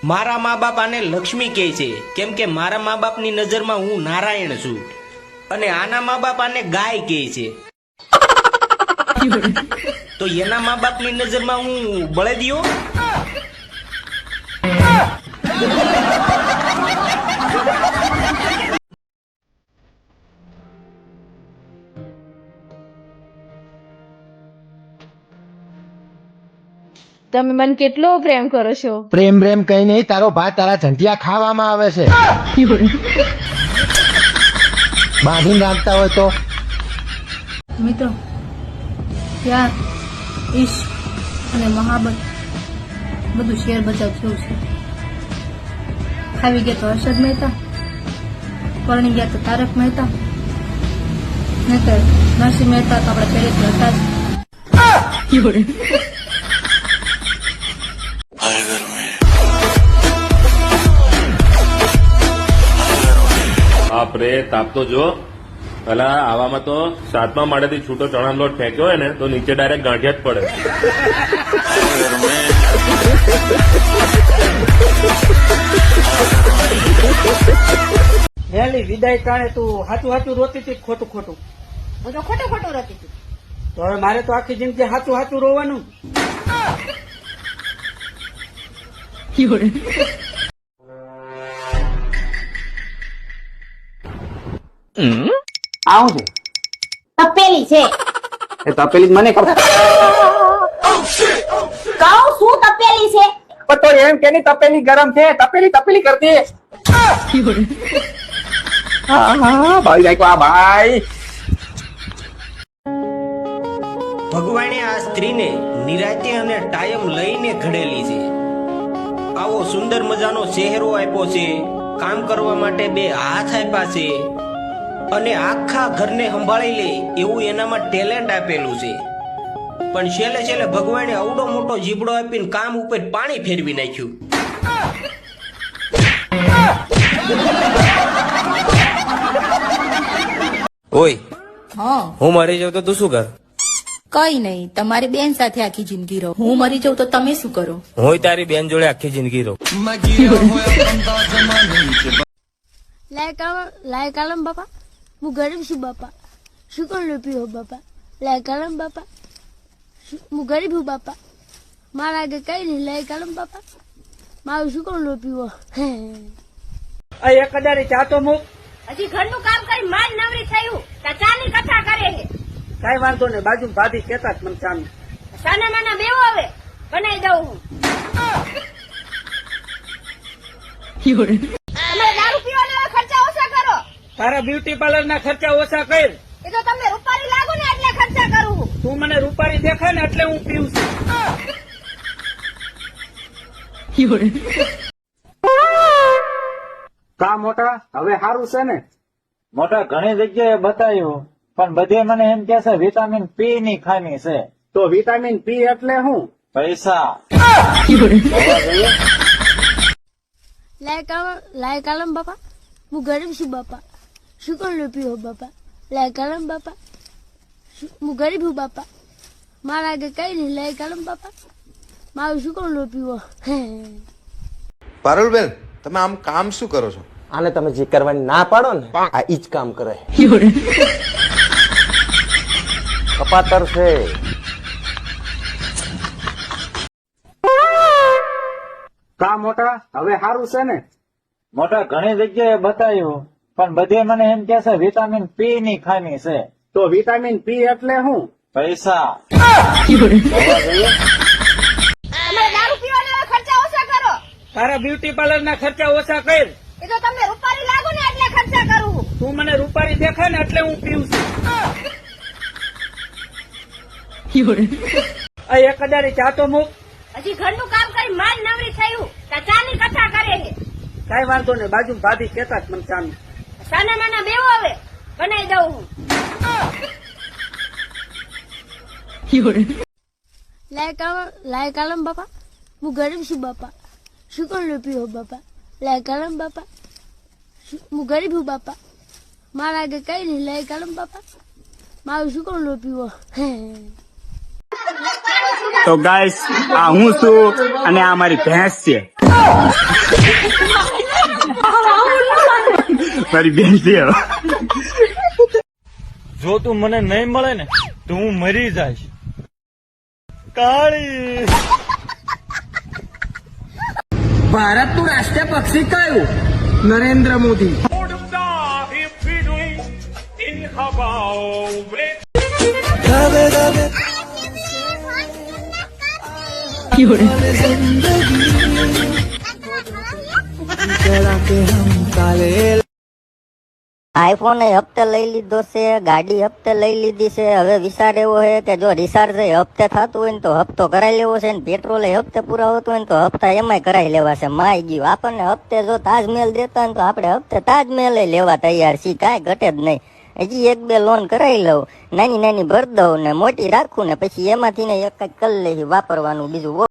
મારા મા બાપ આને લક્ષ્મી કહે છે, કેમ કે મારા મા બાપની નજરમાં હું નારાયણ છું, અને આના મા બાપ આને ગાય કહે છે, તો એના મા બાપની નજરમાં હું બળદિયો. તમે મને કેટલો પ્રેમ કરો છો. પ્રેમ પ્રેમ કઈ નહીં, તારો ભાત તારા ઝંટિયા ખાવામાં આવે છે. બાંધીને રાખતા હોય તો મિત્રો, પ્યાર, ઈશ્ક અને મહાબત બધું શેર બજાર જેવું છે. ખાવી ગયા તો હર્ષદ મહેતા, પરણી ગયા તો તારક મહેતા, નહીતર નરસિંહ મહેતા તો આપણા ચરિત્ર હતા જ. બાપ રે, તાપ તો જો. પેલા આવામાં તો 7મા માળેથી છૂટો ચણાનો લોટ ફેંક્યો હોય ને તો નીચે ડાયરેક્ટ ગાંઠિયા જ પડે. હેલી વિદાય ટાણે તું હાચું હાચું રોતી હતી, ખોટું ખોટું? હું તો ખોટું ખોટું રોતી હતી. તો હવે મારે તો આખી જિંદગી હાચું હાચું રોવાનું. આવું છે તપેલી છે. એ તપેલી મને ખબર. કહું શું તપેલી છે? પણ તો એમ કે તપેલી ગરમ છે, તપેલી તપેલી કરતી. હા ભાઈ જાય આ ભાઈ. ભગવાને આ સ્ત્રીને નિરાતે અને ટાયમ લઈને ઘડેલી છે. આવો સુંદર મજાનો ચહેરો આપ્યો છે, કામ કરવા માટે 2 હાથ આપ્યા છે, અને આખા ઘરને સંભાળી લે એવું એનામાં ટેલેન્ટ આપેલું છે. પણ છેલ્લે છેલ્લે ભગવાને અવડો મોટો જીબડો આપીને કામ ઉપર પાણી ફેરવી નાખ્યું. ઓય, હા, હું મરી જાઉં તો તું શું કર? કઈ નહીં, તમારી બેન સાથે આખી જિંદગી રહો. હું મરી જાઉં તો તમે શું કરો? હું તારી બેન જોડે આખી જિંદગી રહું. લાય કાલમ બાપા, હું ગરીબ છું બાપા, શું કોણ પીવો બાપા? લાય કાલમ બાપા, હું ગરીબ છું બાપા, મારા આગળ કઈ નહીં. લાય કાલમ બાપા, મારું શું કોણ પીવો? આ એક કદારી ચા તો મૂક. હજી ઘરનું કામ કરી માલ નવરી થયું, ચાની કથા કરે છે. કઈ વાંધો નહીં, બાજુ ભાભી કેતા જ મને ચાનું. સાના માના બેવો હવે બનાવી દઉં હું. તમે દારૂ પીવાના ખર્ચા ઓછા કરો. તારા બ્યુટી પાર્લર ના ખર્ચા ઓછા કર. એ તો તમને રૂપારી લાગો ને એટલે ખર્ચા કરું હું. તું મને રૂપારી દેખાય ને એટલે હું પીવું છું. કા મોટા હવે સારું છે ને? મોટા ઘણી જગ્યાએ બતાવ્યું, પણ બધે મને એમ કે છે વિટામિન પી ની ખામી છે. તો વિટામિન પી એટલે શું? પૈસા. લાય કાલમ બાપા, હું ગરીબ છું બાપા, શું કોણ પીવો બાપા? લાય કાલમ બાપા, હું ગરીબ છું બાપા, મારા આગળ કઈ નહીં. લાય કાલમ બાપા, મારું શું કોણ પીવો? પારુલબેન, તમે આમ કામ શું કરો છો? આને તમે જે કરવાની ના પાડો ને આ ઈ જ કામ કરે. કપાતર છે. કા મોટા હવે સારું છે ને? મોટા ઘણી જગ્યાએ બતાવ્યું, પણ બધે મને એમ કે છે વિટામિન પી ની ખામી છે. તો વિટામિન પી એટલે શું? પૈસા. તમે દારૂ પીવાના ખર્ચા ઓછા કરો. તારા બ્યુટી પાર્લર ના ખર્ચા ઓછા કર. એ તો તમને રૂપારી લાગો ને એટલે ખર્ચા કરું હું. તું મને રૂપારી દેખાય ને એટલે હું પીવું છું. આ એક કદારી ચા તો મૂક. હજી ઘરનું કામ કરી માલ નવરી થયું, ચાની કથા કરે છે. કઈ વાંધો નહીં, બાજુ ભાભી કેતા જ મને ચાનું. સાના માના બેવો હવે બનાવી દઉં હું. લાય કાલમ બાપા, હું ગરીબ છું બાપા, શું કોણ પીવો બાપા? લાય કાલમ બાપા, હું ગરીબ છું બાપા, મારા આગળ કઈ નહીં. લાય કાલમ બાપા, મારું શું કોણ પીવો? તો ગાઈસ, આ હું છું અને આ મારી ભેંસ છે. જો તું મને નહીં મળે ને તો હું મરી જઈશ. કાળી ભારતનું રાષ્ટ્રીય પક્ષી કયું? નરેન્દ્ર મોદી. આઈફોન હપ્તે લઈ લીધો છે, ગાડી હપ્તે લઈ લીધી છે. હવે વિચાર એવો છે કે જો રિચાર્જ હપ્તે થતું હોય ને તો હપ્તો કરાવી લેવો છે, ને પેટ્રોલ હપ્તે પૂરા હોતું હોય ને તો હપ્તા એમાંય કરાવી લેવા છે. માય ગયું, આપણને હપ્તે જો તાજમહેલ દેતા હોય ને તો આપણે હપ્તે તાજમહેલ લેવા તૈયાર છીએ, કાંઈ ઘટે જ નહીં. હજી 1-2 લોન કરાવી લઉં, નાની નાની ભર દઉં ને મોટી રાખું ને પછી એમાંથી ને એક કંઈક કરી લઈ વાપરવાનું બીજું.